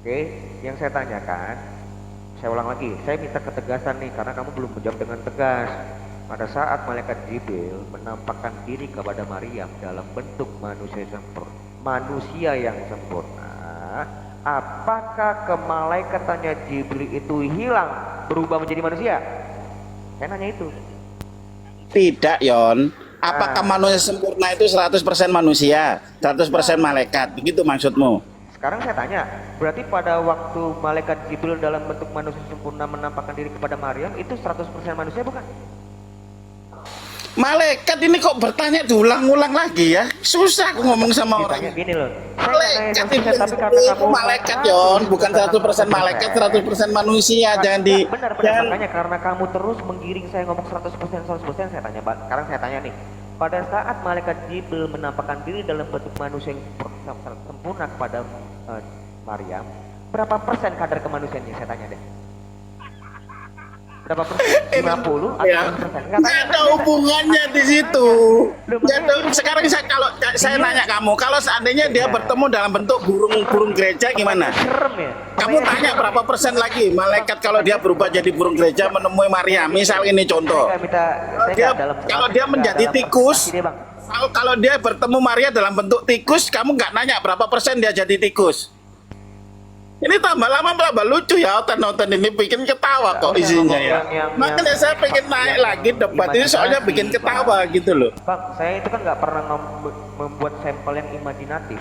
Oke, yang saya tanyakan, saya ulang lagi, saya minta ketegasan nih karena kamu belum menjawab dengan tegas. Pada saat malaikat Jibril menampakkan diri kepada Maryam dalam bentuk manusia yang sempurna, apakah kemalaikatannya Jibril itu hilang berubah menjadi manusia? Saya nanya itu. Tidak, Yon. Apakah Nah, manusia sempurna itu 100% manusia, 100% malaikat? Begitu maksudmu? sekarang saya tanya, berarti pada waktu malaikat Jibril dalam bentuk manusia sempurna menampakkan diri kepada Maryam itu 100% manusia bukan? Malaikat ini kok bertanya diulang-ulang lagi ya? Susah aku ngomong sama Ditanya orang. gini loh, saya nggak nanya Malaikat sama itu, tapi karena itu kamu malaikat, terus Yon. Bukan 100% malaikat, 100% manusia. Jangan di... benar-benar Jangan... makanya karena kamu terus menggiring saya ngomong 100% saya tanya, sekarang saya tanya nih, pada saat malaikat Jibril menampakkan diri dalam bentuk manusia yang sempurna kepada Maryam, berapa persen kadar kemanusiaannya, saya tanya deh, berapa persen? 50 atau Ya, 100%? nggak ada hubungannya di situ. Nggak ada. Sekarang saya kalau saya nanya kamu, kalau seandainya dia bertemu dalam bentuk burung gereja gimana? Serem ya. Kamu tanya berapa persen lagi malaikat kalau dia berubah jadi burung gereja menemui Maria? Misal ini contoh. Saya minta, saya Dia, nggak dalam kalau dia menjadi dalam tikus, presentasi deh, Bang. kalau dia bertemu Maria dalam bentuk tikus, kamu nggak nanya berapa persen dia jadi tikus? Ini tambah lama tambah lucu ya, nonton ini bikin ketawa kok isinya ya. Makanya saya pengen naik lagi debat ini soalnya bikin ketawa gitu loh. Bang, saya itu kan nggak pernah membuat sampel yang imajinatif.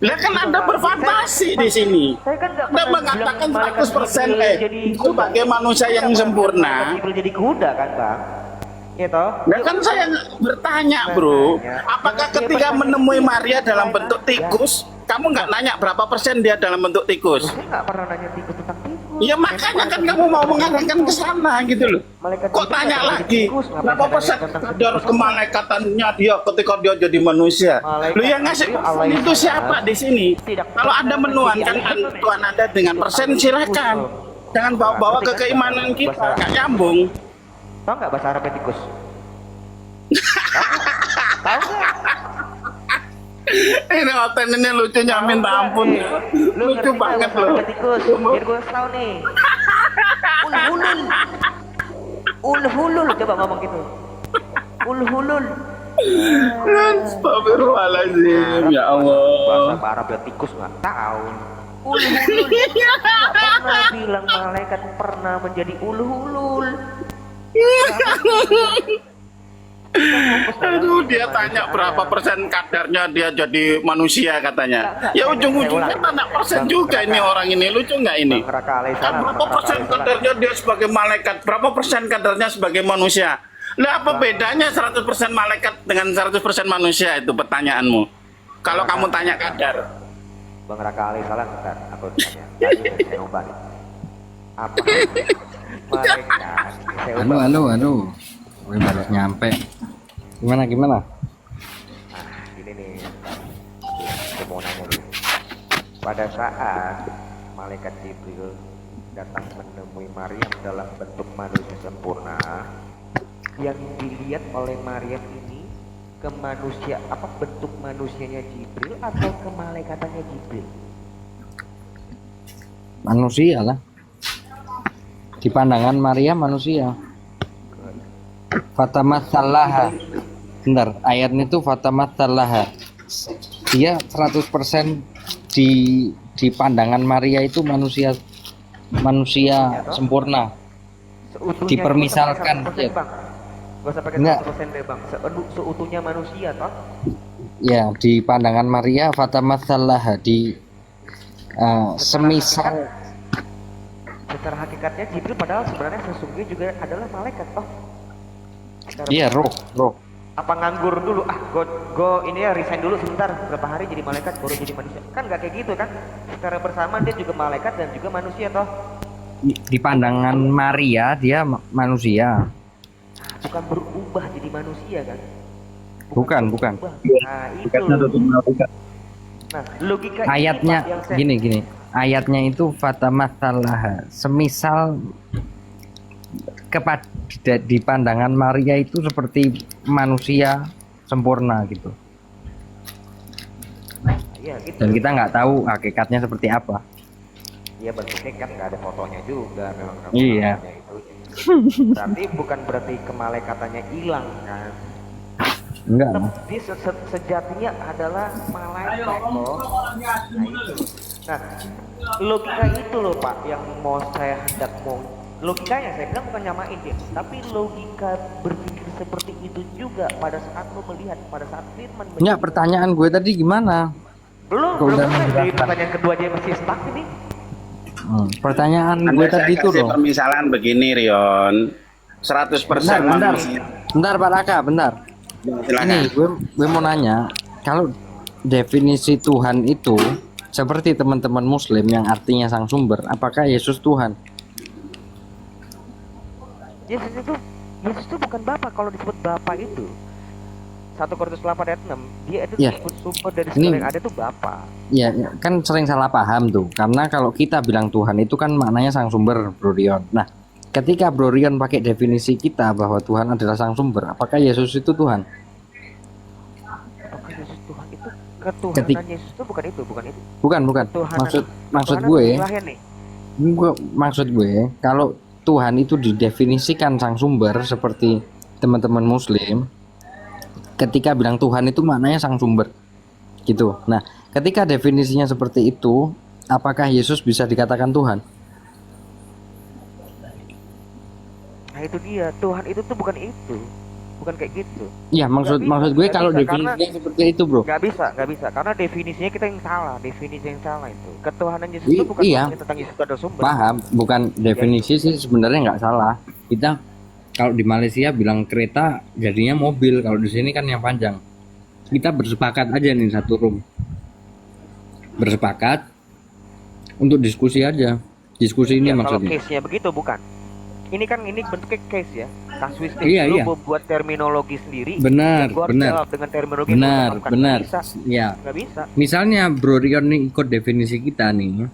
Lah kan Anda berfantasi di sini. Saya kan nggak Anda pernah mengatakan bilang malaikat 100% Jibril jadi kuda. sebagai manusia yang sempurna. Malaikat Jibril jadi kuda kan, Bang? Iya toh? Nah kan saya bertanya, bro, apakah ketika menemui Maria dalam bentuk tikus, kamu nggak nanya berapa persen dia dalam bentuk tikus? Saya nggak pernah nanya tikus tentang tikus. Ya makanya kan kamu mau mengarahkan ke sana gitu loh. Malaikat Kok Jibril tanya nggak jadi lagi tikus, ngapain berapa saya persen nanya tentang kadar tikus? kemalaikatannya dia ketika dia jadi manusia? Lu yang ngasih persen itu siapa di sini? Kalau Anda menuankan Tuhan Anda dengan persen silahkan. Jangan bawa-bawa ke keimanan kita, nggak nyambung. Tahu nggak bahasa Arabnya tikus? Tahu nggak? Ini hotel ini lucunya minta ampun. Lu Lucu ngerti banget nggak bahasa loh. Arabnya tikus? Biar gue tahu nih. Ulhulul. Ulhulul, coba ngomong gitu. Ulhulul. Astagfirullahaladzim, ya Allah. Bahasa Arabnya tikus nggak tahu. Ulhulul. Nggak pernah bilang malaikat pernah menjadi ulhulul. Aduh, dia tanya berapa persen kadarnya dia jadi manusia katanya. Ya ujung-ujungnya tanya persen juga ini orang ini, lucu nggak ini? Kan berapa persen kadarnya dia sebagai malaikat, berapa persen kadarnya sebagai manusia? Lah apa bedanya 100% malaikat dengan 100% manusia itu pertanyaanmu? Kalau kamu tanya kadar. Bang Raka Ali salah bentar, aku tanya. Tadi saya ubah. Apa? Malaikat. Saya ubah. Halo. Gue baru nyampe. Gimana? Nah, ini nih. Saya mau nanya nih. Pada saat malaikat Jibril datang menemui Maryam dalam bentuk manusia sempurna, yang dilihat oleh Maryam ini bentuk manusianya Jibril atau kemalaikatannya Jibril? Manusia lah. Di pandangan Maria manusia. Fatamatsallaha. Bentar, ayatnya itu fatamatsallaha. Dia 100% di pandangan Maria itu manusia sempurna. Seutuhnya Dipermisalkan, itu ya. Bang. Gak usah pakai Enggak. 100% deh, Bang. Seutuhnya manusia toh. Ya, di pandangan Maria fatamatsallaha semisal. Secara hakikatnya Jibril padahal sebenarnya sesungguhnya juga adalah malaikat toh. Iya, roh. Apa nganggur dulu, go ini ya resign dulu sebentar, berapa hari jadi malaikat baru jadi manusia, kan nggak kayak gitu kan? Secara bersamaan dia juga malaikat dan juga manusia toh. Di pandangan Maria dia manusia. Bukan berubah jadi manusia kan? Bukan. Berubah. Nah itu. Nah logika Ayatnya ini, Pak, yang saya... gini. Ayatnya itu fatamatsallaha. Semisal di pandangan Maria itu seperti manusia sempurna gitu. Iya gitu. Dan kita nggak tahu hakikatnya seperti apa. Iya bentuknya kan nggak ada fotonya juga memang. Iya. Itu. Berarti bukan berarti kemalaikatannya hilang kan? Enggak. Dia sejatinya adalah malaikat loh. Nah itu. Nah logika itu loh Pak yang mau saya hendak mau logikanya saya bilang bukan nyamain dia, tapi logika berpikir seperti itu juga pada saat lo melihat pada saat Firman. Enggak, pertanyaan gue tadi gimana? Belum selesai dari pertanyaan kedua aja masih stuck ini. Pertanyaan gue Anda tadi saya itu kasih loh. permisalan begini Rion, 100% Bentar, manusia. bentar Pak Raka, bentar. Silakan. Ini gue mau nanya, kalau definisi Tuhan itu seperti teman-teman Muslim yang artinya sang sumber, apakah Yesus Tuhan? Yesus itu bukan Bapa. Kalau disebut Bapa itu 1 Korintus 8 ayat 6 dia itu Ya. disebut sumber dari Ini- segala yang ada itu Bapa. Ya, kan sering salah paham tuh. Karena kalau kita bilang Tuhan itu kan maknanya sang sumber, Bro Rion. Nah, ketika Bro Rion pakai definisi kita bahwa Tuhan adalah sang sumber, apakah Yesus itu Tuhan? Oke, Yesus Tuhan itu ketuhanan Yesus itu bukan itu. Bukan. Ketuhanan- Maksud ketuhanan gue, ilahian nih. maksud gue, kalau Tuhan itu didefinisikan sang sumber seperti teman-teman Muslim, ketika bilang Tuhan itu maknanya sang sumber, gitu. Nah, ketika definisinya seperti itu, apakah Yesus bisa dikatakan Tuhan? Nah itu dia, Tuhan itu tuh bukan itu. Bukan kayak gitu. Ya, maksud gue nggak kalau bisa, definisinya seperti itu, Bro. Nggak bisa, karena definisinya kita yang salah, definisi yang salah itu. Ketuhanan Yesus I- itu bukan iya. ngomongin tentang Yesus itu adalah sumber. Paham, bukan definisi sih sebenarnya nggak salah. Kita kalau di Malaysia bilang kereta jadinya mobil, kalau di sini kan yang panjang. Kita bersepakat aja nih satu room. Bersepakat untuk diskusi aja. Diskusi ini Ya, kalau maksudnya. case-nya begitu bukan. Ini bentuknya case ya. Kasuistik Iya, lu iya. buat terminologi sendiri. Benar, gua harus benar. jawab dengan terminologi yang gua Benar, terapkan. benar. Nggak bisa. Ya. Nggak bisa. Misalnya Bro Rion nih ikut definisi kita nih.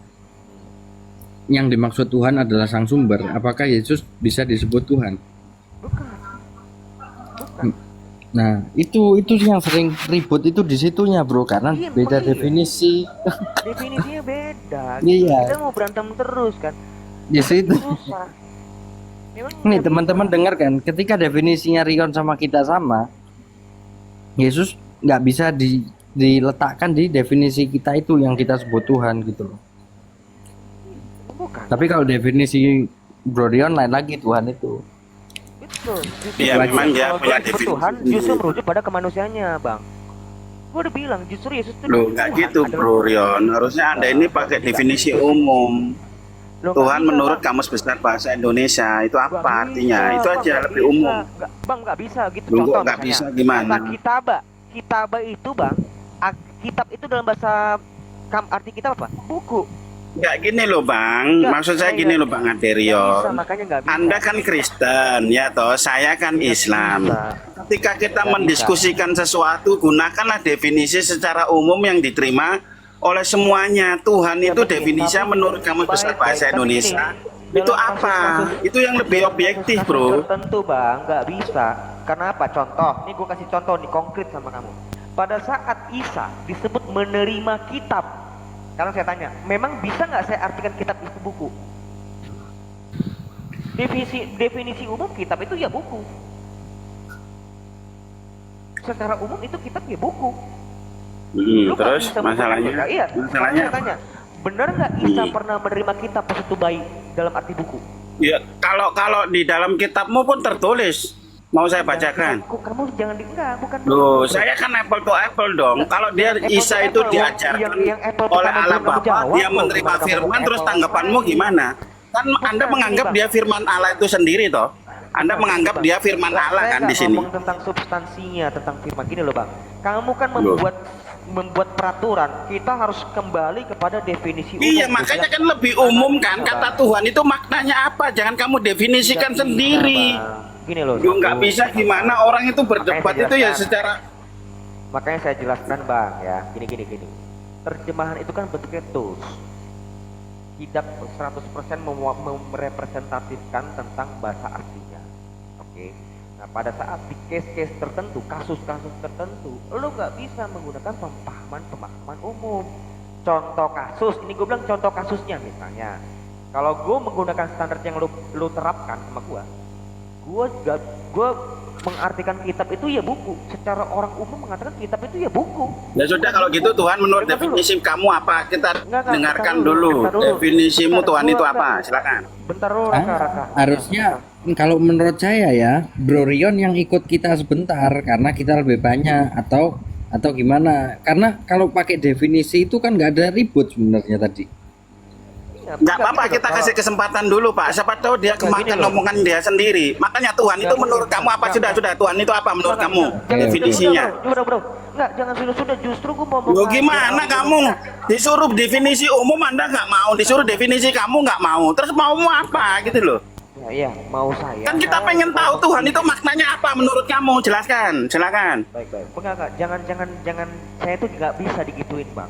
Yang dimaksud Tuhan adalah sang sumber. Apakah Yesus bisa disebut Tuhan? Bukan. Nah, itu yang sering ribut itu di situnya, Bro, karena Iya, beda iya. definisi. Definisinya beda. Iya. Kita mau berantem terus kan. Di situ. Susah. Memang Nih, nggak teman-teman bisa. dengar kan, ketika definisinya Rion sama kita sama, Yesus nggak bisa diletakkan di definisi kita itu yang kita sebut Tuhan gitu loh. Bukan. Tapi kalau definisi Bro Rion lain lagi Tuhan itu. Betul. Iya, memang dia kalau punya disebut definisi Tuhan sendiri. justru merujuk pada kemanusiaannya, Bang. Gua udah bilang justru Yesus itu Loh, nggak gitu Bro Rion. Harusnya Anda ini pakai definisi umum. Tuhan menurut Kamus Besar Bahasa Indonesia itu apa artinya? Itu aja lebih umum. Bang nggak bisa gitu. Loh, kok Contoh nggak misalnya, bisa gimana? kata kitaba itu Bang, kitab itu dalam bahasa arti kitab apa? Buku. Nggak gini loh Bang, Nggak, maksud saya nggak, gini nggak. loh Bang Nggak bisa, Aderion. makanya nggak bisa. Anda kan Kristen ya toh, saya kan Nggak Islam. bisa. Ketika kita Nggak mendiskusikan sesuatu, gunakanlah definisi secara umum yang diterima oleh semuanya. Tuhan Ya, itu betul. definisinya Tapi- menurut Kamus Besar baik, Bahasa tapi Indonesia gini, itu dalam apa? kasus-kasus- Itu yang lebih dalam objektif kasus-kasus bro. tertentu Bang, nggak bisa. Karena apa? Contoh, ini gue kasih contoh nih konkret sama kamu. Pada saat Isa disebut menerima kitab, sekarang saya tanya, memang bisa nggak saya artikan kitab itu buku? Definisi umum kitab itu ya buku. Secara umum itu kitab ya buku. Lu nggak Terus bisa masalahnya, membuka- iya, masalahnya saya tanya, benar nggak Isa Hmm. pernah menerima kitab pas itu bayi dalam arti buku? ya kalau di dalam kitabmu pun tertulis. Mau saya bacakan? Kamu jangan enggak, bukan. Loh, saya kan apple to apple dong. Kalau dia Apple Isa to itu apple, diajarkan yang apple oleh pertama Allah belum kamu Bapa, jawab, dia kok. menerima Gimana kamu firman, ngomong terus apple tanggapanmu lagi? gimana? Kan Anda Bukan, menganggap ini, dia Bang. firman Allah itu sendiri toh? Anda menganggap dia firman Allah kan di sini. Ngomong tentang substansinya, tentang firman gini loh Bang. Kamu kan Loh. membuat peraturan, kita harus kembali kepada definisi umum. Iya, makanya kan lebih umum kan kata Tuhan itu maknanya apa? Jangan kamu definisikan sendiri. Gini loh. Yo nggak bisa gimana orang itu berdebat Makanya itu ya jelaskan. secara Makanya saya jelaskan Bang ya, gini. Terjemahan itu kan bentuknya tools. Tidak 100% merepresentatifkan tentang bahasa aslinya. Oke. Nah, pada saat di case-case tertentu, kasus-kasus tertentu, lo nggak bisa menggunakan pemahaman umum. Contoh kasus, ini gue bilang contoh kasusnya misalnya, kalau gue menggunakan standar yang lo terapkan sama gue mengartikan kitab itu ya buku. Secara orang umum mengatakan kitab itu ya buku. Ya sudah kalau gitu Tuhan menurut definisi kamu apa? Kita dengarkan dulu. Definisimu Tuhan itu apa? Silakan. Bentar dulu Raka. Harusnya kalau menurut saya ya, Bro Rion yang ikut kita sebentar karena kita lebih banyak atau gimana? Karena kalau pakai definisi itu kan nggak ada ribut sebenarnya tadi. Nggak apa-apa, kita kasih kesempatan dulu Pak. Siapa tahu dia kemakan omongan dia sendiri. Makanya Tuhan itu menurut kamu apa? Sudah Tuhan itu apa menurut kamu? Definisinya. Bro. Enggak, jangan sudah. Justru gue mau Loh gimana kamu? Disuruh definisi umum Anda nggak mau, disuruh definisi kamu nggak mau. Terus mau apa gitu loh? Iya, mau saya. Kan kita pengen tahu Tuhan itu maknanya apa menurut kamu? Jelaskan, silakan. Baik. Enggak, jangan saya tuh nggak bisa digituin, Bang.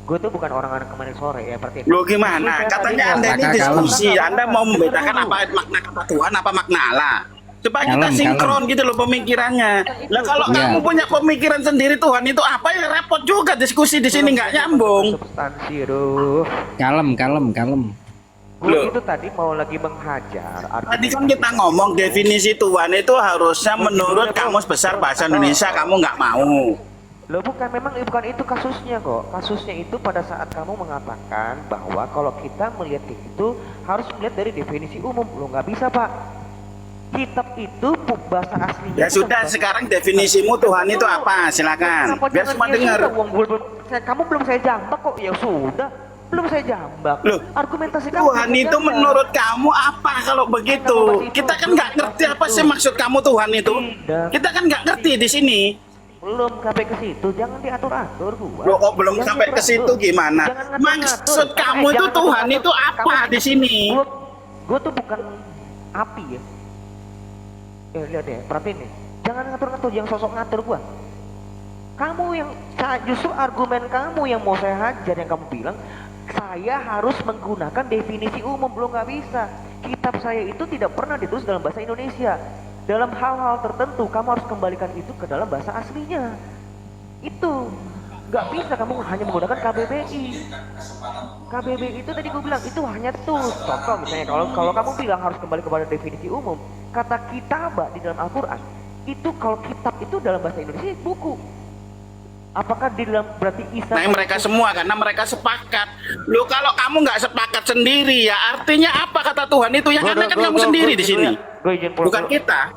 Gue tuh bukan orang-orang kemarin sore ya, berarti. Loh gimana? Katanya Anda ini diskusi, Anda mau membedakan apa makna kata Tuhan, apa makna Allah. Coba kita sinkron gitu loh pemikirannya. Lah kalau kamu punya pemikiran sendiri Tuhan itu apa ya, repot juga diskusi di sini nggak nyambung. Substansi, aduh. Kalem. Gue itu tadi mau lagi menghajar. Tadi kan kita ngomong definisi Tuhan itu harusnya menurut Kamus Besar Bahasa Indonesia, kamu nggak mau. Loh bukan itu kasusnya kok. Kasusnya itu pada saat kamu mengatakan bahwa kalau kita melihat itu harus melihat dari definisi umum. Lo nggak bisa Pak. Kitab itu bahasa aslinya. Ya sudah, sekarang definisimu Tuhan itu apa? Silakan. Biar semua dengar. Kamu belum saya jambak kok. Ya sudah. Belum saya jambak. Loh, argumentasi kamu Tuhan itu menurut kamu apa kalau begitu? Kita kan nggak ngerti apa sih maksud kamu Tuhan itu. Kita kan nggak ngerti di sini. Belum sampai ke situ, jangan diatur-atur gua. Loh, kok belum sampai ke situ gimana? Maksud kamu itu Tuhan itu apa di sini? Gua tuh bukan api ya. Lihat deh, perhatiin nih. Jangan ngatur-ngatur, jangan sosok ngatur gua. Kamu yang justru argumen kamu yang mau saya hajar, yang kamu bilang saya harus menggunakan definisi umum. Belum, nggak bisa. Kitab saya itu tidak pernah ditulis dalam bahasa Indonesia. Dalam hal-hal tertentu kamu harus kembalikan itu ke dalam bahasa aslinya. Itu nggak bisa kamu hanya menggunakan KBBI. KBBI itu tadi gue bilang itu hanya tools. Contoh misalnya kalau kamu bilang harus kembali kepada definisi umum, kata kitabah di dalam Al-Quran itu, kalau kitab itu dalam bahasa Indonesia buku. Apakah di dalam berarti Isa? Nah, mereka semua karena mereka sepakat. Loh kalau kamu nggak sepakat sendiri ya artinya apa kata Tuhan itu? Ya karena kan kamu sendiri di sini. Bukan kita.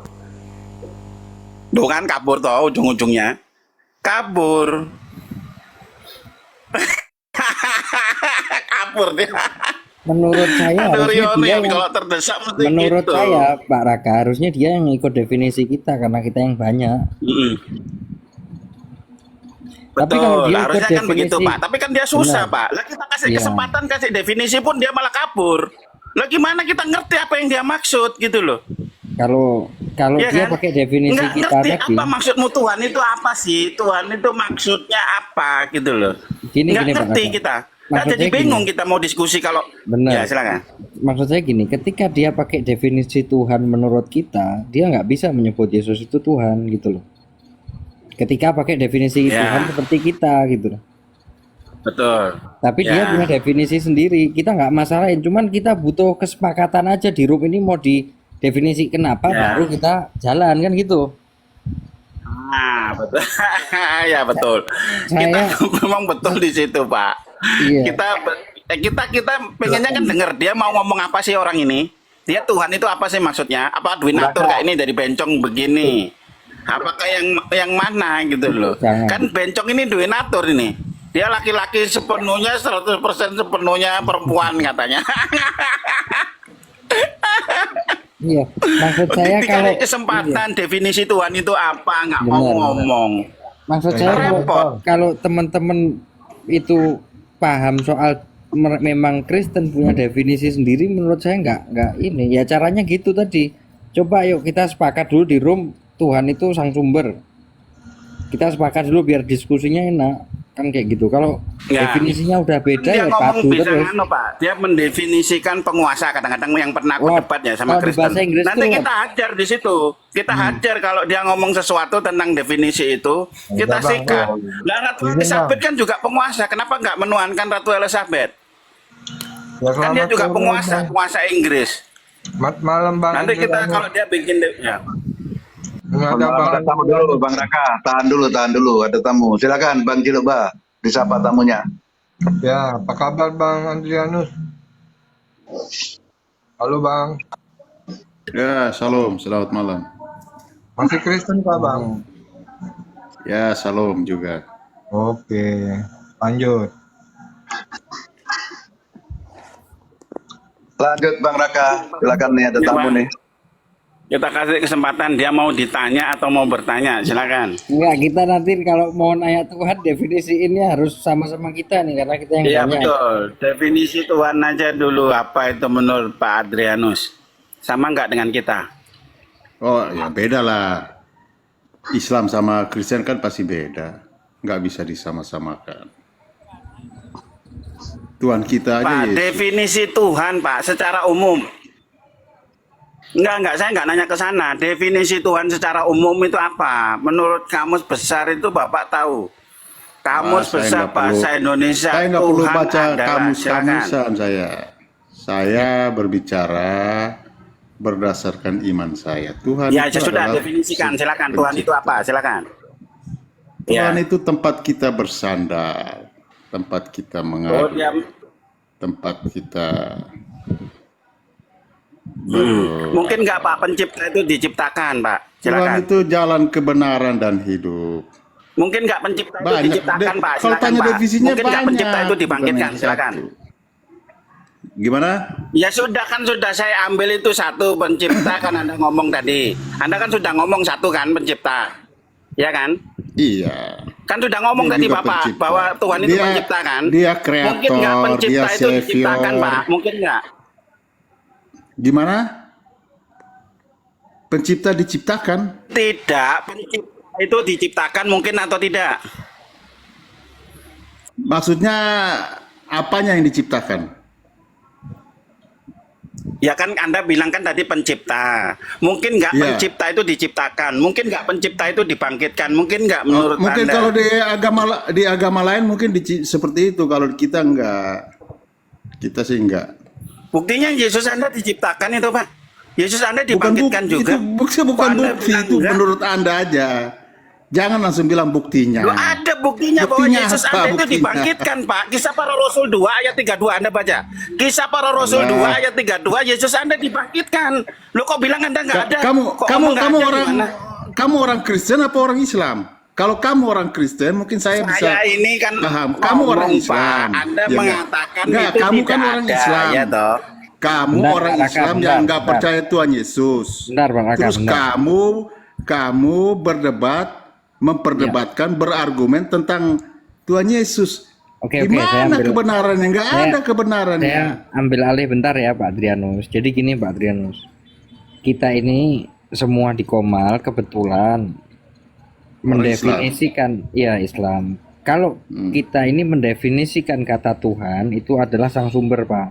Bukan kabur toh ujung-ujungnya. Kabur. Kabur dia. Menurut saya harusnya dia yang, kalau terdesak menurut gitu. saya Pak Raka harusnya dia yang ikut definisi kita karena kita yang banyak. Betul, tapi kalau dia harusnya ikut kan begitu Pak. Tapi kan dia susah Pak. Lah kita kasih kesempatan, kasih definisi pun dia malah kabur. Lah gimana kita ngerti apa yang dia maksud gitu loh. Kalau ya dia kan? Pakai definisi nggak kita ngerti tadi. Apa maksudmu Tuhan itu apa sih? Tuhan itu maksudnya apa gitu loh. Nggak ngerti kita. Nah, jadi bingung kita mau diskusi kalau benar. Ya silakan. Maksud saya gini, ketika dia pakai definisi Tuhan menurut kita, dia nggak bisa menyebut Yesus itu Tuhan gitu loh. Ketika pakai definisi Tuhan seperti kita gitu loh. Betul. Tapi dia punya definisi sendiri. Kita nggak masalahin, cuman kita butuh kesepakatan aja di room ini mau di definisi kenapa baru kita jalan kan gitu. Nah, betul. Ya betul. Kita memang betul di situ, Pak. Iya. Kita pengennya kan dengar dia mau ngomong apa sih orang ini. Dia Tuhan itu apa sih maksudnya? Apa Dwinatur kayak ini dari bencong begini? Apakah yang mana gitu loh? Kan bencong ini Dwinatur ini. Dia laki-laki sepenuhnya 100% sepenuhnya perempuan katanya. Iya, maksud saya kalau kesempatan definisi Tuhan itu apa nggak mau ngomong. Maksud saya kalau teman-teman itu paham soal memang Kristen punya definisi sendiri, menurut saya nggak ini ya caranya gitu tadi. Coba yuk kita sepakat dulu di room Tuhan itu sang sumber. Kita sepakat dulu biar diskusinya enak. kan kayak gitu. Kalau Ya. definisinya udah beda Dia ya ngomong padu bisa terus. Pak. Dia mendefinisikan penguasa kadang-kadang yang pernah aku Lord. debat ya sama Kalau di Kristen. bahasa Inggris Nanti tuh, kita hajar di situ. Kita hajar kalau dia ngomong sesuatu tentang definisi itu, kita Bang, sikat. Bang. Nah, Ratu Izin, Elizabeth Bang. kan juga penguasa. Kenapa nggak menuankan Ratu Elizabeth? Ya, Kan dia selamat juga sore, penguasa, Bang. penguasa Inggris. Selamat malam Bang. Nanti kita kalau dia bikin ya. Ada Bang. Ada tamu dulu, Bang Raka. Tahan dulu. Ada tamu. Silakan, Bang Ciluba. Disapa tamunya. Ya, apa kabar Bang Adrianus? Halo Bang. Ya, salam, selamat malam. Masih Kristen Pak Bang? Ya, salam juga. Oke, lanjut. Lanjut, Bang Raka. Silakan nih, ada Ya, tamu Bang. nih. Kita kasih kesempatan dia mau ditanya atau mau bertanya, silakan. Enggak, kita nanti kalau mau nanya Tuhan definisi ini harus sama-sama kita nih karena kita yang Iya tanya. betul. Definisi Tuhan aja dulu apa itu menurut Pak Adrianus. Sama nggak dengan kita? Oh, ya beda lah. Islam sama Kristen kan pasti beda. Nggak bisa disama-samakan. Tuhan kita aja Pak, Yesus. definisi Tuhan Pak secara umum. Enggak, saya nggak nanya ke sana. Definisi Tuhan secara umum itu apa? Menurut kamus besar itu Bapak tahu. Kamus Saya besar nggak perlu- bahasa Indonesia Saya nggak perlu Tuhan baca adalah, kamus-kamusan saya. Saya berbicara berdasarkan iman saya. Tuhan Ya, itu sudah adalah definisikan, silakan. Tuhan itu pencipta. apa? Silakan. Tuhan Ya. itu tempat kita bersandar, tempat kita Oh, mengadu, dia tempat kita mungkin nggak Pak pencipta itu diciptakan, Pak. Tuhan Silakan. itu jalan kebenaran dan hidup. Mungkin nggak pencipta itu Banyak. diciptakan, Pak. Kalau Silakan, tanya Pak. definisinya Mungkin nggak banyak, pencipta itu bukan dibangkitkan. yang Silakan. satu. Gimana? Ya sudah kan sudah saya ambil itu satu pencipta kan Anda ngomong tadi. Anda kan sudah ngomong satu kan pencipta. Ya kan? Iya. Kan sudah ngomong Dia tadi juga Bapak pencipta. bahwa Tuhan itu Dia- pencipta kan? dia kreator, Mungkin nggak pencipta dia itu diciptakan, savior. Pak? Mungkin nggak? Gimana? Pencipta diciptakan? Tidak, pencipta itu diciptakan mungkin atau tidak? Maksudnya apanya yang diciptakan? Ya kan Anda bilang kan tadi pencipta. Mungkin nggak Iya. pencipta itu diciptakan. Mungkin nggak pencipta itu dibangkitkan. Mungkin nggak menurut Mungkin Anda. kalau di agama lain mungkin seperti itu. Kalau kita enggak, kita sih enggak. Buktinya Yesus Anda diciptakan itu Pak. Yesus Anda Bukan dibangkitkan juga. Itu bukan Kok Anda bukti, bilang itu enggak? menurut Anda aja. Jangan langsung bilang buktinya. Loh, ada buktinya bahwa Buktinya Yesus apa Anda itu buktinya? dibangkitkan, Pak. Kisah Para Rasul 2 ayat 32 Anda baca. Kisah Para Rasul Allah. 2 ayat 32 Yesus Anda dibangkitkan. Lo kok bilang Anda nggak ada? Kok ngomong nggak ada, gimana? Kamu orang Kristen apa orang Islam? Kalau kamu orang Kristen mungkin saya bisa Saya ini kan paham. Kamu orang ngomong, Islam. Pak. Anda Ya, mengatakan enggak, itu kamu tidak kan orang ada, Islam. ya toh. Kamu Bentar, orang Bang Raka, Islam bentar, yang nggak bentar. percaya Tuhan Yesus. Bentar, Bang Raka, Terus bentar. kamu memperdebatkan, berargumen tentang Tuhan Yesus. Oke, saya Gimana ambil- kebenarannya? Nggak saya- ada kebenarannya. Saya ambil alih bentar ya Pak Adrianus. Jadi gini Pak Adrianus, kita ini semua di Komal kebetulan mendefinisikan ya Islam. Kalau kita ini mendefinisikan kata Tuhan itu adalah sang sumber Pak.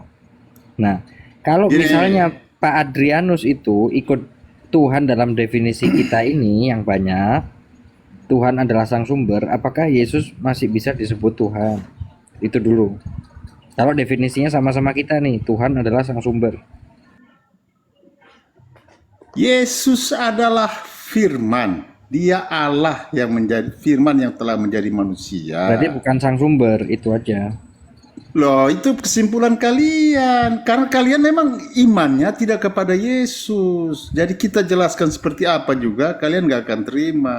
Nah, kalau Gini. misalnya Pak Adrianus itu ikut Tuhan dalam definisi kita ini yang banyak, Tuhan adalah sang sumber, apakah Yesus masih bisa disebut Tuhan? Itu dulu. Kalau definisinya sama-sama kita nih, Tuhan adalah sang sumber. Yesus adalah firman. Dia Allah yang menjadi firman yang telah menjadi manusia. Berarti bukan sang sumber, itu aja. Loh, itu kesimpulan kalian. Karena kalian memang imannya tidak kepada Yesus. Jadi kita jelaskan seperti apa juga, kalian nggak akan terima.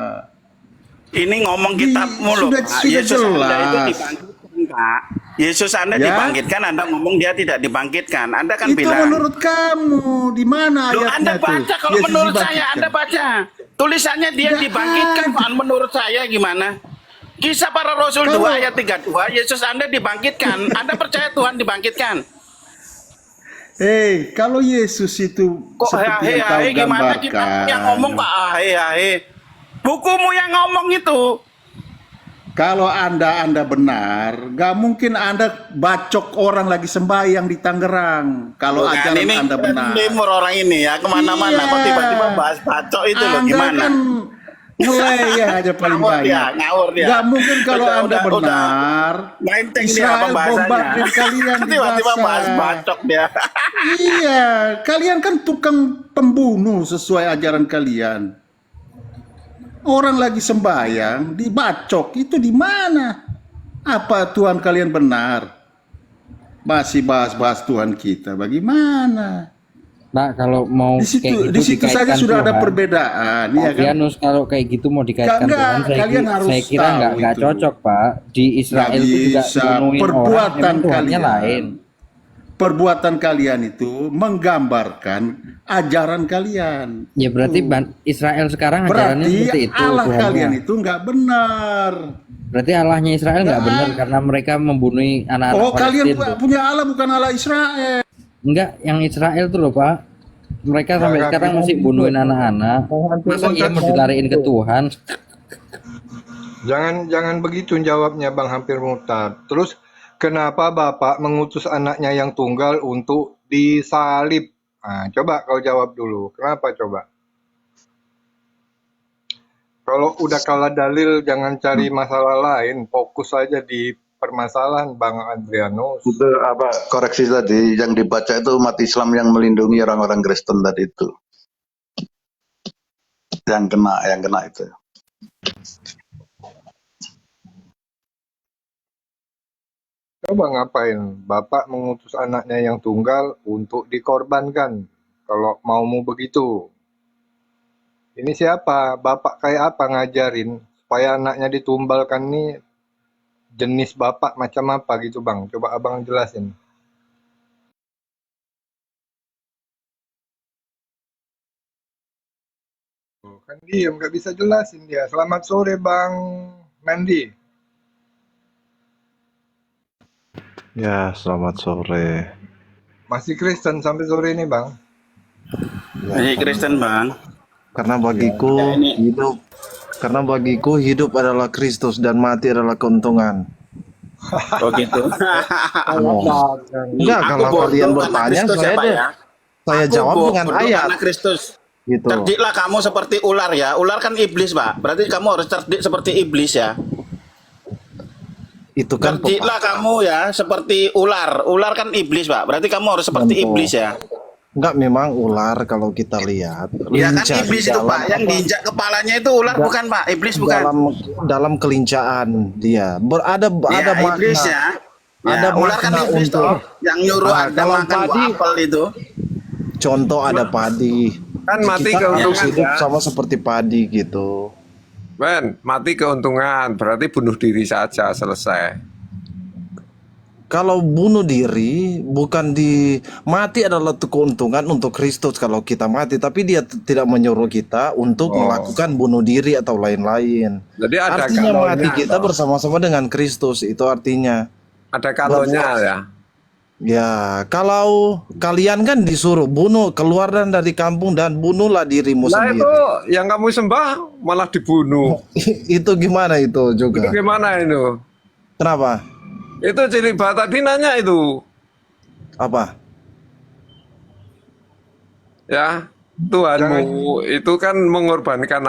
Ini ngomong kitab mulu, Sudah Pak. jelas. Yesus Anda itu dibangkitkan, Pak. Yesus Anda Ya. dibangkitkan, Anda ngomong dia tidak dibangkitkan. Anda kan Itu bilang. menurut kamu. Di mana Loh, ayatnya Anda tuh? baca kalau Yesus menurut saya, dibangkitkan. Anda baca. Tulisannya dia Nggak dibangkitkan, ada. Pak. Menurut saya gimana? Kisah Para Rasul Kalau- 2 ayat 32, Yesus Anda dibangkitkan. Anda percaya Tuhan dibangkitkan? Hei, kalau Yesus itu Kok seperti yang kau hahe gimana kita yang ngomong gambarkan. Pak hahe. Bukumu yang ngomong itu. Kalau anda benar, gak mungkin anda bacok orang lagi sembahyang di Tangerang. Kalau Bukan, ajaran ini anda benar. timur orang ini ya, kemana-mana. Iya. Kok tiba-tiba bahas bacok itu loh, Anda gimana? kan ngeleyeh aja paling Ngawur dia, banyak. ngawur dia. Gak mungkin kalau anda benar. Main-ting dia Israel pembahasannya. bombardir kalian di Tiba-tiba Gaza. bahas bacok dia. Iya, kalian kan tukang pembunuh sesuai ajaran kalian. Orang lagi sembahyang dibacok, itu di mana? Apa Tuhan kalian benar? Masih bahas-bahas Tuhan kita, bagaimana? Pak, kalau mau Di situ, kayak gitu di situ saja dikaitkan sudah ada Tuhan, perbedaan, Pak ya kan? Dianus, kalau kayak gitu mau dikaitkan Enggak, Tuhan, kalian harus saya kira tahu nggak itu. cocok, Pak. Di Israel Nggak itu juga bisa. bunuhin Perbuatan orang, memang Tuhannya kalian. lain. Perbuatan kalian itu menggambarkan ajaran kalian. Ya berarti Israel sekarang ajarannya Berarti seperti itu. Allah Tuhannya. kalian itu nggak benar. Berarti Allahnya Israel nggak Nggak. benar karena mereka membunuh anak-anak Oh, kalian Palestina. punya Allah bukan Allah Israel. Enggak, yang Israel tuh loh Pak. Mereka sampai Nggak sekarang gitu. masih bunuhin anak-anak. Masa iya mau dilariin ke Tuhan? Jangan begitu jawabnya Bang Hampir Murtad. Terus kenapa Bapak mengutus anaknya yang tunggal untuk disalib? Nah, coba kau jawab dulu. Kenapa coba? Kalau udah kalah dalil jangan cari masalah lain, fokus aja di permasalahan Bang Adrianus. Itu apa koreksi tadi yang dibaca itu umat Islam yang melindungi orang-orang Kristen tadi itu. Yang kena itu. Coba ngapain? Bapak mengutus anaknya yang tunggal untuk dikorbankan. Kalau maumu begitu. Ini siapa? Bapak kayak apa ngajarin supaya anaknya ditumbalkan nih jenis bapak macam apa gitu Bang? Coba abang jelasin. Oh, kan diem, nggak bisa jelasin dia. Selamat sore Bang Mandy. Ya, selamat sore. Masih Kristen sampai sore ini Bang? Ini Kristen Bang. Karena bagiku Ya, ini- hidup adalah Kristus dan mati adalah keuntungan. Oh gitu. Enggak, Aku kalau bodoh kalian karena bertanya Kristus ya, Pak, ya. saya Aku jawab dengan bodoh ayat karena Kristus. gitu. Cerdiklah kamu seperti ular ya. Ular kan iblis, Pak. Berarti kamu harus cerdik seperti iblis ya. Itu kan Cerdiklah kamu ya seperti ular. Ular kan iblis, Pak. Berarti kamu harus seperti Contoh. iblis ya. enggak memang ular kalau kita lihat. Ya kan lincah iblis di itu, dalam Pak. Yang apa? diinjak kepalanya itu ular bukan, Pak. Iblis bukan. dalam kelincaan dia. Ada Ya, makna. iblis ya. Ada Ya, ular kan makna iblis untuk- toh. Yang nyuruh Nah, Anda kalau makan buah padi- apel itu. Contoh ada padi. Kan mati Kita harus keuntungan hidup ya. sama seperti padi gitu. Men, mati keuntungan, berarti bunuh diri saja, selesai. Kalau bunuh diri bukan mati adalah keuntungan untuk Kristus kalau kita mati, tapi dia tidak menyuruh kita untuk melakukan bunuh diri atau lain-lain. Jadi ada Artinya kalonya, mati kita toh. bersama-sama dengan Kristus, itu artinya. Ada kalonya ya. Ya, kalau kalian kan disuruh bunuh, keluar dari kampung dan bunuhlah dirimu Nah sendiri. itu yang kamu sembah malah dibunuh. Itu gimana itu Itu juga? gimana itu? Kenapa? Itu Ciliba tadi nanya itu. Apa? Ya, Tuhanmu itu kan mengorbankan